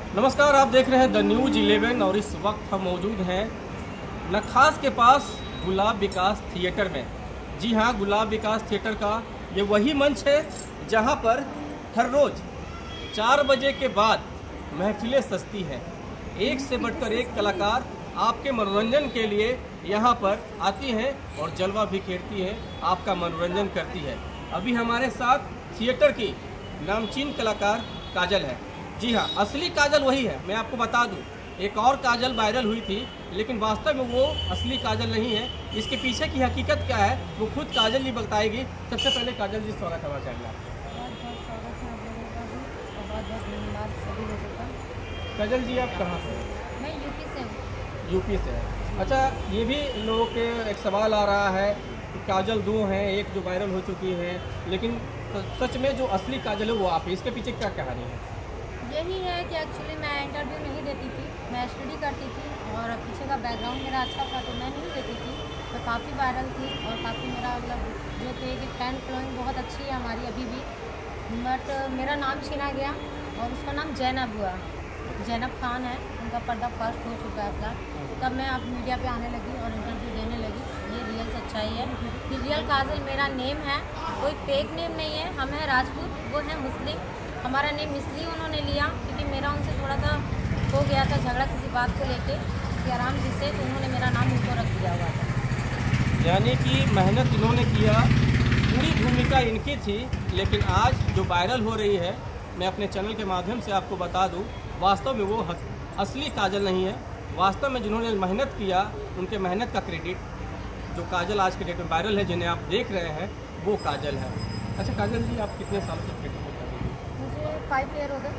नमस्कार, आप देख रहे हैं द न्यूज 11 और इस वक्त हम मौजूद हैं नखास के पास गुलाब विकास थिएटर में। जी हाँ, गुलाब विकास थिएटर का ये वही मंच है जहाँ पर हर रोज़ 4 बजे के बाद महफिलें सजती हैं। एक से बढ़कर एक कलाकार आपके मनोरंजन के लिए यहाँ पर आती हैं और जलवा बिखेरती हैं, आपका मनोरंजन करती है। अभी हमारे साथ थिएटर की नामचीन कलाकार काजल है। जी हाँ, असली काजल वही है। मैं आपको बता दूं, एक और काजल वायरल हुई थी, लेकिन वास्तव में वो असली काजल नहीं है। इसके पीछे की हकीकत क्या है वो खुद काजल ही बताएगी। सबसे पहले काजल जी, स्वागत है हमारे चैनल में। बहुत बहुत स्वागत है आप लोगों का भी और बहुत बहुत धन्यवाद सभी लोगों का। काजल जी, आप कहाँ से हैं? मैं यूपी से हूँ। यूपी से है। अच्छा, ये भी लोगों के एक सवाल आ रहा है कि काजल दो हैं, एक जो वायरल हो चुकी है, लेकिन सच में जो असली काजल है वो आप है। इसके पीछे क्या कहानी है? यही है कि एक्चुअली मैं इंटरव्यू नहीं देती थी, मैं स्टडी करती थी और पीछे का बैकग्राउंड मेरा अच्छा था तो मैं नहीं देती थी। तो काफ़ी वायरल थी और काफ़ी मेरा मतलब जो थे कि फैन फॉलोइंग बहुत अच्छी है हमारी अभी भी। बट मेरा नाम छीना गया और उसका नाम जैनब हुआ। जैनब खान है, उनका पर्दा फर्स्ट हो चुका है अपना। तब मैं अब मीडिया पे आने लगी और इंटरव्यू देने लगी। ये रियल सच्चाई है कि रियल काजल मेरा नेम है, कोई फेक नेम नहीं है। हम हैं राजपूत, वो है मुस्लिम। हमारा नेम इसलिए उन्होंने लिया क्योंकि मेरा उनसे थोड़ा सा हो गया था झगड़ा किसी बात को लेके, सियाराम जी से, तो उन्होंने मेरा नाम उनको रख दिया हुआ था। यानी कि मेहनत इन्होंने किया, पूरी भूमिका इनकी थी, लेकिन आज जो वायरल हो रही है, मैं अपने चैनल के माध्यम से आपको बता दूं, वास्तव में वो असली काजल नहीं है। वास्तव में जिन्होंने मेहनत किया, उनके मेहनत का क्रेडिट जो काजल आज के डेट में वायरल है, जिन्हें आप देख रहे हैं, वो काजल है। अच्छा काजल जी, आप कितने साल से क्रिकेट कर रही हैं? मुझे 5 ईयर हो गए।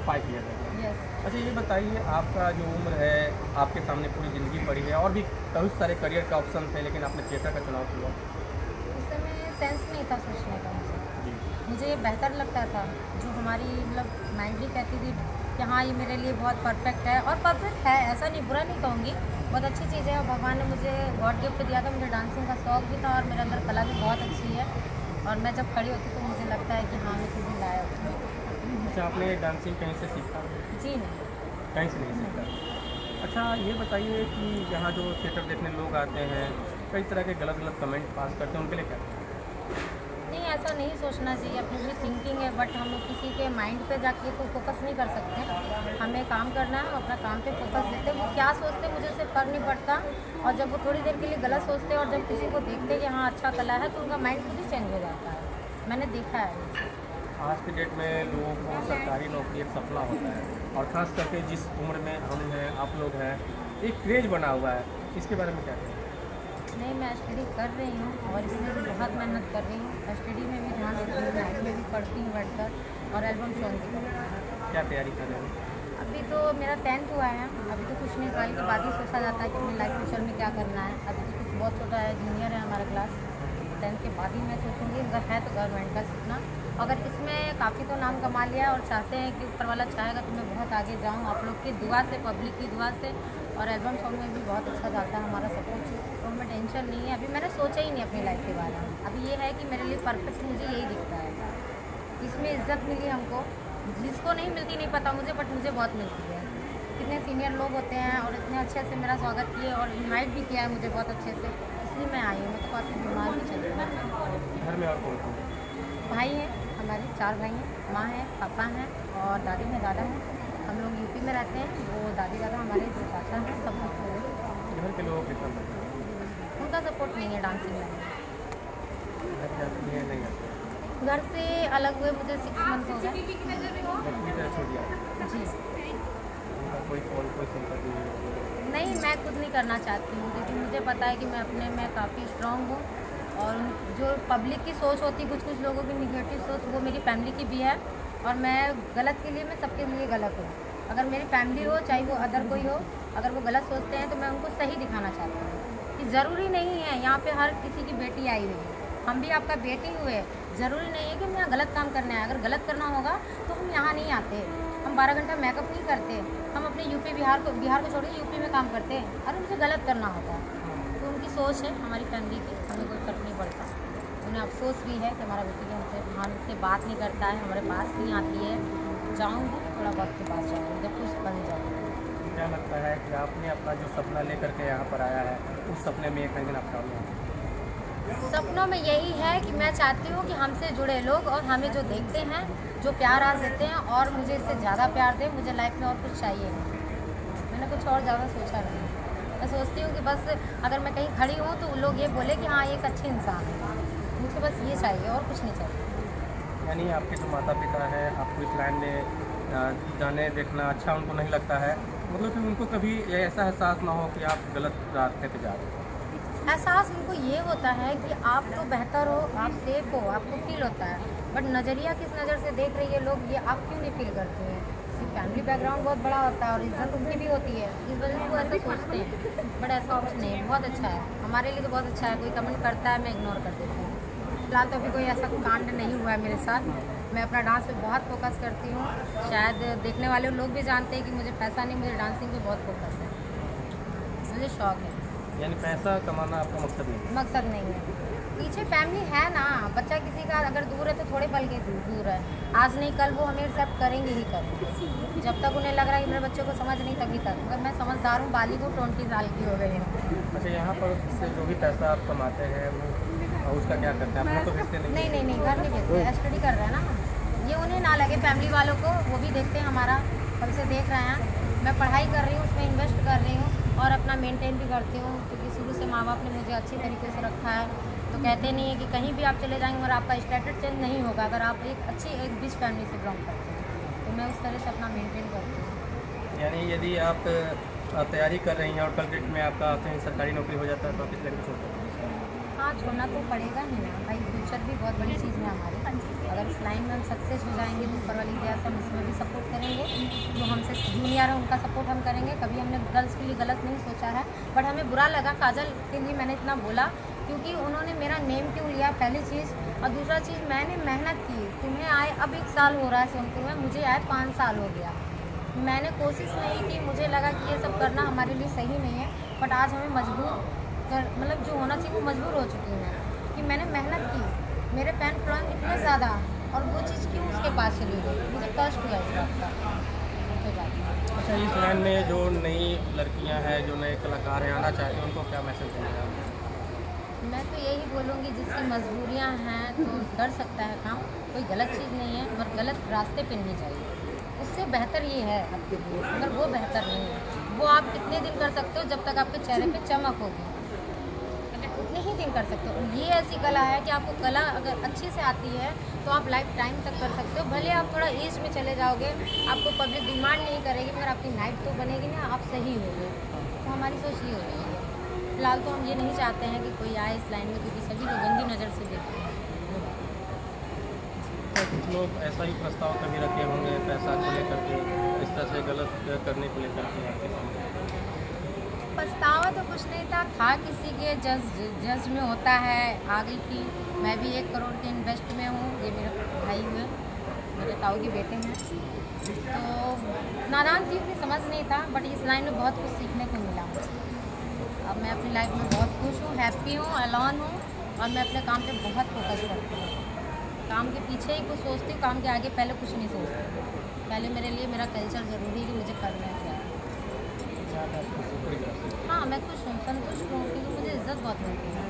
5 ईयर है। यस। अच्छा, ये बताइए, आपका जो उम्र है, आपके सामने पूरी ज़िंदगी पड़ी है और भी बहुत सारे करियर का ऑप्शन थे, लेकिन आपने थिएटर का चुनाव किया। उस समय सेंस नहीं था सोचने का जी। मुझे बेहतर लगता था जो हमारी मतलब माइंड भी कहती थी कि हाँ ये मेरे लिए बहुत परफेक्ट है, और परफेक्ट है, ऐसा नहीं, बुरा नहीं कहूँगी, बहुत अच्छी चीज़ है। और भगवान ने मुझे गॉड गिफ्ट दिया था। मुझे डांसिंग का शौक भी था और मेरे अंदर कला भी बहुत अच्छी है। और मैं जब खड़ी होती तो मुझे लगता है कि हाँ मैं किसी लायक हूँ। अच्छा, आपने डांसिंग कहीं से सीखा? जी नहीं। कहीं से नहीं सीखा। अच्छा, ये बताइए कि यहाँ जो थिएटर देखने लोग आते हैं, कई तरह के गलत गलत कमेंट पास करते हैं, उनके लिए क्या? नहीं, ऐसा नहीं सोचना चाहिए, अपनी अपनी थिंकिंग है। बट हम लोग किसी के माइंड पे जाके तो फोकस नहीं कर सकते। हमें काम करना है, अपना काम पे फोकस देते। वो क्या सोचते मुझे उससे फ़र्क नहीं पड़ता। और जब वो थोड़ी देर के लिए गलत सोचते हैं और जब किसी को देखते कि हाँ अच्छा कला है, तो उनका माइंड खुद ही चेंज हो जाता है। मैंने देखा है। आज के डेट में लोगों को सरकारी नौकरी एक सपना होता है, और ख़ास करके जिस उम्र में हम हैं, आप लोग हैं, एक क्रेज़ बना हुआ है। इसके बारे में क्या कहें? नहीं, मैं स्टडी कर रही हूँ और इसमें भी बहुत मेहनत कर रही हूँ। स्टडी में भी ध्यान देती हूँ, नाइट में भी पढ़ती हूँ बैठकर, और एल्बम सॉन्ग भी करती हूँ। क्या तैयारी कर रहे हैं? अभी तो मेरा 10th हुआ है, अभी तो कुछ नहीं, ट्वेल्थ के बाद ही सोचा जाता है कि अपनी लाइफ फ्यूचर में क्या करना है। अभी तो कुछ बहुत छोटा है, जूनियर है हमारा क्लास। 10th के बाद ही मैं सोचूंगी, अगर है तो गवर्नमेंट का सीखना। अगर इसमें काफ़ी तो नाम कमा लिया और चाहते हैं कि ऊपर वाला चाहेगा तो मैं बहुत आगे जाऊँ, आप लोग की दुआ से, पब्लिक की दुआ से। और एल्बम सॉन्ग में भी बहुत अच्छा जाता है हमारा सब कुछ, तो हमें टेंशन नहीं है। अभी मैंने सोचा ही नहीं अपनी लाइफ के बारे में। अभी ये है कि मेरे लिए परफेक्ट मुझे यही दिखता है। इसमें इज्जत मिली हमको, जिसको नहीं मिलती नहीं पता मुझे, बट मुझे बहुत मिलती है। कितने सीनियर लोग होते हैं और इतने अच्छे से मेरा स्वागत किए और इनवाइट भी किया है मुझे बहुत अच्छे से, इसलिए मैं आई हूँ। मैं तो काफ़ी बीमार भी चल रही हूँ। घर में और कौन कौन? भाई हैं हमारे, 4 भाई हैं, माँ है, पापा हैं और दादी में दादा हैं। हम लोग यूपी में रहते हैं। वो दादी दादा हमारे जो चाचा हैं, सब लोग हैं। घर के लोगों के कितना सपोर्ट है? उनका सपोर्ट नहीं है डांसिंग में। घर जाती है नहीं आती? घर से अलग हुए मुझे 6 मंथ हो गए। बच्ची तरह छूट गया जी उनका कोई कॉल, कोई संपर्क नहीं, मैं खुद नहीं करना चाहती हूँ क्योंकि मुझे पता है कि मैं अपने में काफ़ी स्ट्रॉन्ग हूँ। और जो पब्लिक की सोच होती है, कुछ कुछ लोगों की निगेटिव सोच, वो मेरी फैमिली की भी है। और मैं गलत के लिए, मैं सबके लिए गलत हूँ। अगर मेरी फैमिली हो, चाहे वो अदर कोई हो, अगर वो गलत सोचते हैं तो मैं उनको सही दिखाना चाहती हूँ कि ज़रूरी नहीं है यहाँ पे हर किसी की बेटी आई हुई है। हम भी आपका बेटी हुए, ज़रूरी नहीं है कि हमें यहाँ गलत काम करना है। अगर गलत करना होगा तो हम यहाँ नहीं आते। हम 12 घंटा मेकअप नहीं करते। हम अपने यूपी बिहार को छोड़िए, यूपी में काम करते हैं। अरे मुझे गलत करना होता है तो उनकी सोच है, हमारी फैमिली की, हमें कोई फ़र्क नहीं पड़ता। उन्हें अफसोस भी है कि हमारा बेटी हमसे बात नहीं करता है, हमारे पास नहीं आती है। जाऊँगी, थोड़ा वक्त के बाद जाऊँगी जब कुछ बन जाऊँगी। क्या लगता है कि आपने अपना जो सपना लेकर के यहाँ पर आया है, उस सपने में एक ना एक दिन आप कामयाब? सपनों में यही है कि मैं चाहती हूँ कि हमसे जुड़े लोग और हमें जो देखते हैं, जो प्यार आज देते हैं और मुझे इससे ज़्यादा प्यार दें। मुझे लाइफ में और कुछ चाहिए नहीं, मैंने कुछ और ज़्यादा सोचा नहीं। मैं सोचती हूँ कि बस अगर मैं कहीं खड़ी हूँ तो लोग ये बोले कि हाँ ये एक अच्छे इंसान है। मुझे बस ये चाहिए और कुछ नहीं चाहिए। यानी आपके जो माता पिता हैं, आपको इस लाइन में जाने देखना अच्छा उनको नहीं लगता है, मतलब कि उनको कभी ये ऐसा एहसास ना हो कि आप गलत रास्ते पे जा रहे हो? एहसास उनको ये होता है कि आप तो बेहतर हो, आप सेफ हो, आपको फील होता है, बट नज़रिया किस नज़र से देख रही है लोग, ये आप क्यों नहीं फील करते हैं? फैमिली बैकग्राउंड बहुत बड़ा होता है और इज्जत उनकी भी होती है, इस वजह से वो ऐसा सोचते हैं। बट ऐसा कुछ नहीं है, बहुत अच्छा है, हमारे लिए तो बहुत अच्छा है। कोई कमेंट करता है मैं इग्नोर कर देती हूँ। फिलहाल तो अभी कोई ऐसा कांड नहीं हुआ है मेरे साथ। मैं अपना डांस पे बहुत फोकस करती हूँ। शायद देखने वाले लोग भी जानते हैं कि मुझे पैसा नहीं, मुझे डांसिंग पे बहुत फोकस है, मुझे शौक है। यानी पैसा कमाना आपका मकसद नहीं? मकसद नहीं है, पीछे फैमिली है ना। बच्चा किसी का अगर दूर है तो थोड़े पल के दूर है, आज नहीं कल वो हमें एक्सेप्ट करेंगे ही करेंगे। जब तक उन्हें लग रहा है कि मेरे बच्चे को समझ नहीं, तभी तक। मगर मैं समझदार हूँ, बालिग हूँ, 20 साल की हो गई हूँ। अच्छा, यहाँ पर से जो भी पैसा आप कमाते हैं वो उसका क्या करते हैं? आपने तो भेजते नहीं? नहीं, घर नहीं भेजते, स्टडी कर रहे हैं ना। ये उन्हें ना लगे, फैमिली वालों को, वो भी देखते हैं हमारा, कल से देख रहे हैं। मैं पढ़ाई कर रही हूँ, उसमें इन्वेस्ट कर रही हूँ और अपना मेंटेन भी करती हूँ, क्योंकि शुरू से माँ बाप ने मुझे अच्छी तरीके से रखा है। तो कहते नहीं है कि कहीं भी आप चले जाएंगे और आपका स्टेटस चेंज नहीं होगा अगर आप एक अच्छी एक रिच फैमिली से बिलोंग करते हैं। तो मैं उस तरह से अपना मेंटेन करती हूँ। यानी यदि आप तैयारी कर रही हैं और कल डेट में आपका कहीं सरकारी नौकरी हो जाता है तो आप इस लाइन को छोड़ सकते हैं? हाँ, छोड़ना तो पड़ेगा ही ना भाई, फ्यूचर भी बहुत बड़ी चीज़ है हमारी। अगर इस लाइन में हम सक्सेस हो जाएंगे तो ऊपर वाली दया से हम इसमें भी सपोर्ट करेंगे। जो हमसे जूनियर है उनका सपोर्ट हम करेंगे। कभी हमने गर्ल्स के लिए गलत नहीं सोचा है, बट हमें बुरा लगा काजल के लिए मैंने इतना बोला, क्योंकि उन्होंने मेरा नेम क्यों लिया, पहली चीज़। और दूसरा चीज़, मैंने मेहनत की। तुम्हें आए अब 1 साल हो रहा है सोनपुर में, मुझे आए 5 साल हो गया। मैंने कोशिश नहीं की, मुझे लगा कि ये सब करना हमारे लिए सही नहीं है, बट आज हमें मजबूर कर, मतलब जो होना चाहिए वो मजबूर हो चुकी है कि मैंने मेहनत की। मेरे फैन फॉलोइंग इतने ज़्यादा, और वो चीज़ क्यों उसके पास चली गई, मुझे कष्ट हुआ इस बात का। अच्छा, इस लाइन में जो नई लड़कियां हैं, जो नए कलाकार हैं, आना चाहते हैं, उनको क्या मैसेज देंगे आप? मैं तो यही बोलूँगी, जिसकी मजबूरियाँ हैं तो कर सकता है काम, कोई गलत चीज़ नहीं है, मगर गलत रास्ते पे नहीं जाइए। उससे बेहतर ये है आपके लिए, मगर वो बेहतर नहीं है। वो आप कितने दिन कर सकते हो, जब तक आपके चेहरे पे चमक होगी, उतने ही दिन कर सकते हो। ये ऐसी कला है कि आपको कला अगर अच्छे से आती है तो आप लाइफ टाइम तक कर सकते हो। भले आप थोड़ा एज में चले जाओगे, आपको पब्लिक डिमांड नहीं करेगी, मगर आपकी लाइफ तो बनेगी ना, आप सही होगे। तो हमारी सोच ये हो रही है। फिलहाल तो हम ये नहीं चाहते हैं कि कोई आए इस लाइन में, क्योंकि सभी लोग गंदी नज़र से देखते हैं। तो कुछ लोग ऐसा ही प्रस्ताव कभी रखे होंगे पैसा को लेकर के, इस तरह से गलत करने को लेकर के आपके सामने? पछतावा तो कुछ नहीं था किसी के जज में होता है। आ गई थी, मैं भी 1 करोड़ के इन्वेस्ट में हूँ। ये मेरे भाई हुए, मेरे ताऊ के बेटे हैं। तो नादान थी, उन्हें समझ नहीं था, बट इस लाइन में बहुत कुछ सीखने को मिला मुझे। अब मैं अपनी लाइफ में बहुत खुश हूँ, हैप्पी हूँ, अलॉन हूँ, और मैं अपने काम पे बहुत फोकस करती हूँ। काम के पीछे ही कुछ सोचती हूँ, काम के आगे पहले कुछ नहीं सोचती। पहले मेरे लिए मेरा कल्चर ज़रूरी है कि मुझे करना क्या है। हाँ, मैं खुश हूँ, संतुष्ट हूँ, क्योंकि मुझे इज़्ज़त बहुत मिलती है।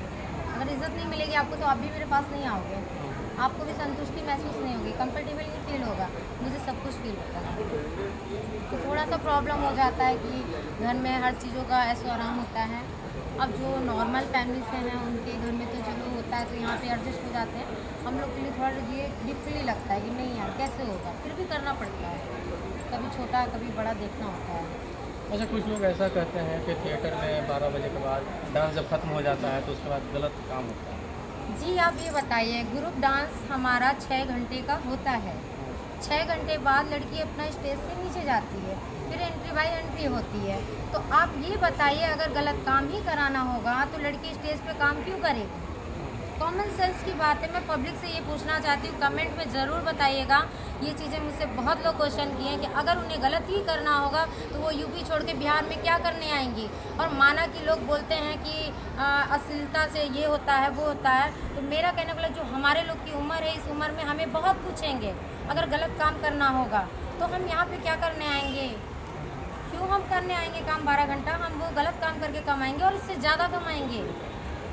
अगर इज़्ज़त नहीं मिलेगी आपको तो आप भी मेरे पास नहीं आओगे, आपको भी संतुष्टि महसूस नहीं होगी, कंफर्टेबल नहीं फील होगा। मुझे सब कुछ फील होता है। तो थोड़ा सा प्रॉब्लम हो जाता है कि घर में हर चीज़ों का ऐसो आराम होता है। अब जो नॉर्मल फैमिली से हैं उनके घर में तो चलो होता है, तो यहाँ पे एडजस्ट हो जाते हैं। हम लोग के लिए थोड़ा ये डिफिकल्ट लगता है कि नहीं यार कैसे होगा, फिर भी करना पड़ता है। कभी छोटा कभी बड़ा देखना होता है। अच्छा, कुछ लोग ऐसा कहते हैं कि थिएटर में 12 बजे के बाद डांस जब खत्म हो जाता है तो उसके बाद गलत काम होता है। जी, आप ये बताइए, ग्रुप डांस हमारा 6 घंटे का होता है। 6 घंटे बाद लड़की अपना स्टेज से नीचे जाती है, फिर एंट्री बाय एंट्री होती है। तो आप ये बताइए, अगर गलत काम ही कराना होगा तो लड़की स्टेज पे काम क्यों करेगी? कॉमन सेंस की बात है। मैं पब्लिक से ये पूछना चाहती हूँ, कमेंट में ज़रूर बताइएगा। ये चीज़ें मुझसे बहुत लोग क्वेश्चन किए हैं कि अगर उन्हें गलत ही करना होगा तो वो यूपी छोड़ के बिहार में क्या करने आएंगी। और माना कि लोग बोलते हैं कि अश्लीलता से ये होता है वो होता है, तो मेरा कहने वाला जो हमारे लोग की उम्र है, इस उम्र में हमें बहुत पूछेंगे अगर गलत काम करना होगा। तो हम यहाँ पे क्या करने आएंगे? क्यों हम करने आएंगे काम 12 घंटा? हम वो गलत काम करके कमाएंगे और इससे ज़्यादा कमाएंगे।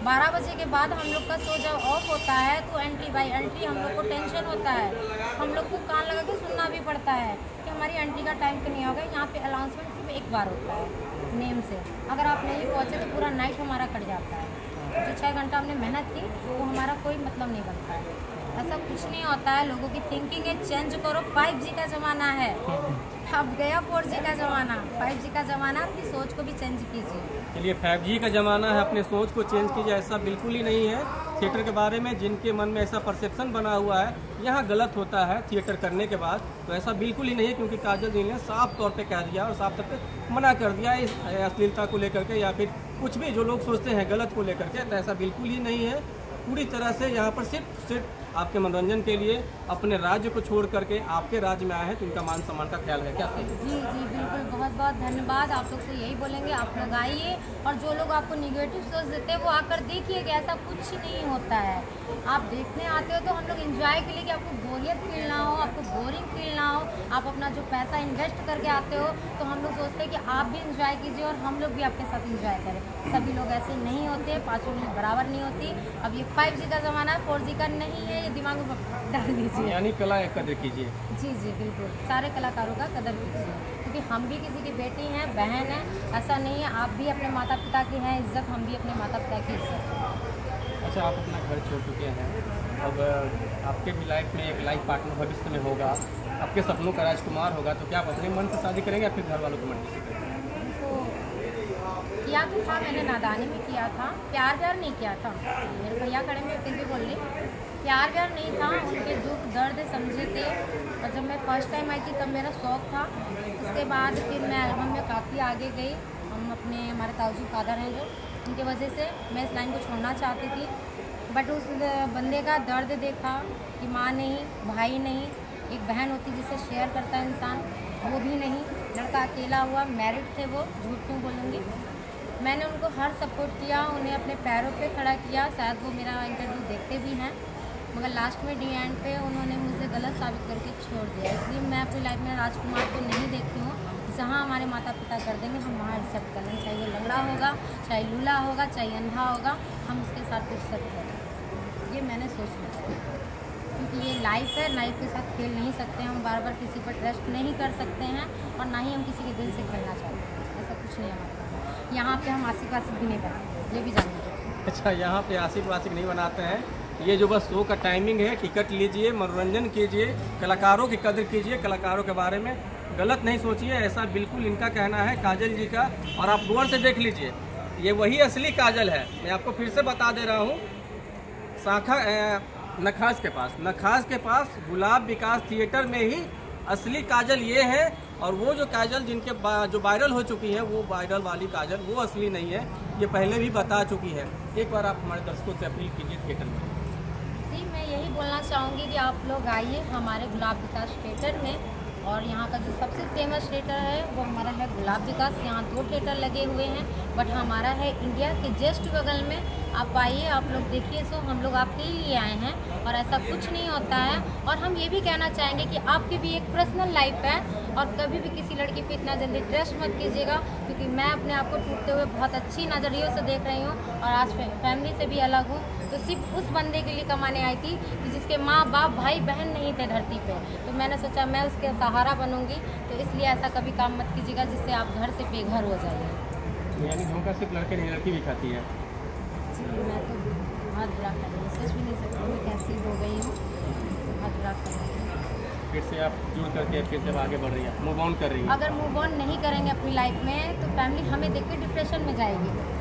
12 बजे के बाद हम लोग का शो जब ऑफ होता है तो एंट्री बाई एंट्री हम लोग को टेंशन होता है। हम लोग को कान लगा के सुनना भी पड़ता है कि हमारी एंट्री का टाइम तो नहीं होगा। यहाँ पे अनाउंसमेंट सिर्फ एक बार होता है नेम से, अगर आप नहीं पहुँचे तो पूरा नाइट हमारा कट जाता है। जो 6 घंटा हमने मेहनत की वो हमारा कोई मतलब नहीं बनता है। ऐसा कुछ नहीं होता है। लोगों की थिंकिंग है, चेंज करो। 5G का ज़माना है, अब गया 4G का ज़माना, 5G का ज़माना। अपनी सोच को भी चेंज कीजिए। चलिए 5G का ज़माना है, अपने सोच को चेंज कीजिए, ऐसा बिल्कुल ही नहीं है। थिएटर के बारे में जिनके मन में ऐसा परसेप्शन बना हुआ है यहाँ गलत होता है थिएटर करने के बाद, तो ऐसा बिल्कुल ही नहीं है। क्योंकि काजल जी ने साफ तौर पे कह दिया और साफ तौर पे मना कर दिया इस अश्लीलता को लेकर के या फिर कुछ भी जो लोग सोचते हैं गलत को लेकर के, तो ऐसा बिल्कुल ही नहीं है। पूरी तरह से यहाँ पर सिर्फ आपके मनोरंजन के लिए अपने राज्य को छोड़ करके आपके राज्य में आए हैं, तो इनका मान सम्मान का ख्याल है क्या? जी बिल्कुल, बहुत बहुत धन्यवाद। आप लोग से यही बोलेंगे, आप लोग आइए और जो लोग आपको निगेटिव सोच देते हैं वो आकर देखिए कि ऐसा कुछ नहीं होता है। आप देखने आते हो तो हम लोग एंजॉय के लिए, कि आपको बोरियत फील ना हो, आपको बोरिंग फील ना हो। आप अपना जो पैसा इन्वेस्ट करके आते हो तो हम लोग सोचते हैं कि आप भी इंजॉय कीजिए और हम लोग भी आपके साथ इंजॉय करें। सभी लोग ऐसे नहीं होते, पाँचों मिनट बराबर नहीं होती। अब ये 5G का ज़माना है, 4G का नहीं है, ये दिमाग में डाल दीजिए। यानी कला एक कदर कीजिए। जी बिल्कुल, सारे कलाकारों का कदर कीजिए, क्योंकि हम भी किसी की बेटी हैं, बहन हैं। ऐसा नहीं है, आप भी अपने माता पिता की हैं इज्जत, हम भी अपने माता पिता की इज्जत। अच्छा, आप अपना घर छोड़ चुके हैं, अब आपके भी लाइफ में एक लाइफ पार्टनर भविष्य में होगा, आपके सपनों का राजकुमार होगा, तो क्या आप अपने मन से शादी करेंगे या फिर घर वालों की मर्जी से करेंगे? तो किया तो था, मैंने नादानी में किया था, प्यार नहीं किया था। मेरे भैया खड़े में फिर भी बोल रही, प्यार नहीं था, उनके दुख दर्द समझे थे। और जब मैं फर्स्ट टाइम आई थी तब मेरा शौक था। उसके बाद फिर मैं एल्बम में काफ़ी आगे गई। हम अपने हमारे ताऊजी फादर हैं जो, उनकी वजह से मैं इस लाइन को छोड़ना चाहती थी, बट उस बंदे का दर्द देखा कि माँ नहीं, भाई नहीं, एक बहन होती जिससे शेयर करता है इंसान, वो भी नहीं। लड़का अकेला हुआ, मैरिड थे वो, झूठ क्यों बोलूँगी। मैंने उनको हर सपोर्ट किया, उन्हें अपने पैरों पे खड़ा किया। शायद वो मेरा इंटरव्यू देखते भी हैं, मगर लास्ट में डी एंड पे उन्होंने मुझे गलत साबित करके छोड़ दिया। इसलिए मैं अपनी लाइफ में राजकुमार को नहीं देखती हूँ। जहाँ हमारे माता पिता कर देंगे हम वहाँ एक्सेप्ट कर लेंगे, चाहे वो लंगड़ा होगा, चाहे लूला होगा, चाहे अंधा होगा, हम उसके साथ एक्सेप्ट करेंगे। ये मैंने सोच लिया, क्योंकि ये लाइफ है, लाइफ के साथ खेल नहीं सकते हम। बार बार किसी पर ट्रस्ट नहीं कर सकते हैं और ना ही हम किसी के दिल से खेलना चाहते हैं। ऐसा कुछ नहीं है हमारे यहाँ पे। हम आशिक वासिक भी नहीं बनाते, ये भी जानिए। अच्छा, यहाँ पे आशिक वासिक नहीं बनाते हैं। ये जो बस शो का टाइमिंग है, टिकट लीजिए, मनोरंजन कीजिए, कलाकारों की कदर कीजिए, कलाकारों के बारे में गलत नहीं सोचिए, ऐसा बिल्कुल इनका कहना है काजल जी का। और आप गौर से देख लीजिए, ये वही असली काजल है। मैं आपको फिर से बता दे रहा हूँ, शाखा नखास के पास गुलाब विकास थिएटर में ही असली काजल ये है। और वो जो काजल जिनके जो वायरल हो चुकी है, वो वायरल वाली काजल वो असली नहीं है, ये पहले भी बता चुकी है। एक बार आप हमारे दर्शकों से अपील कीजिए थिएटर में। जी, मैं यही बोलना चाहूँगी कि आप लोग आइए हमारे गुलाब विकास थिएटर में। और यहाँ का जो सबसे फेमस थिएटर है वो हमारा है गुलाब विकास। यहाँ 2 थिएटर लगे हुए हैं, बट हमारा है इंडिया के जस्ट बगल में। आप आइए, आप लोग देखिए। सो हम लोग आपके लिए आए हैं और ऐसा कुछ नहीं होता है। और हम ये भी कहना चाहेंगे कि आपकी भी एक पर्सनल लाइफ है और कभी भी किसी लड़की पे इतना जल्दी ट्रस्ट मत कीजिएगा, क्योंकि मैं अपने आप को टूटते हुए बहुत अच्छी नज़रियों से देख रही हूँ और आज फैमिली से भी अलग हूँ। तो सिर्फ उस बंदे के लिए कमाने आई थी कि जिसके माँ बाप भाई बहन नहीं थे धरती पे। तो मैंने सोचा मैं उसके सहारा बनूंगी। तो इसलिए ऐसा कभी काम मत कीजिएगा जिससे आप घर से बेघर हो जाइए। यानी धोखा सिर्फ लड़के नहीं, लड़की भी खाती है। जी, मैं तो बहुत बुरा कर रही हूँ, सोच भी नहीं सकती मैं कैसी हो गई हूँ, बहुत बुरा कर रही हूँ। फिर से आप जुड़ करके फिर से आगे बढ़ रही है, मूव ऑन कर रही है। अगर मूव ऑन नहीं करेंगे अपनी लाइफ में तो फैमिली हमें देख के डिप्रेशन में जाएगी।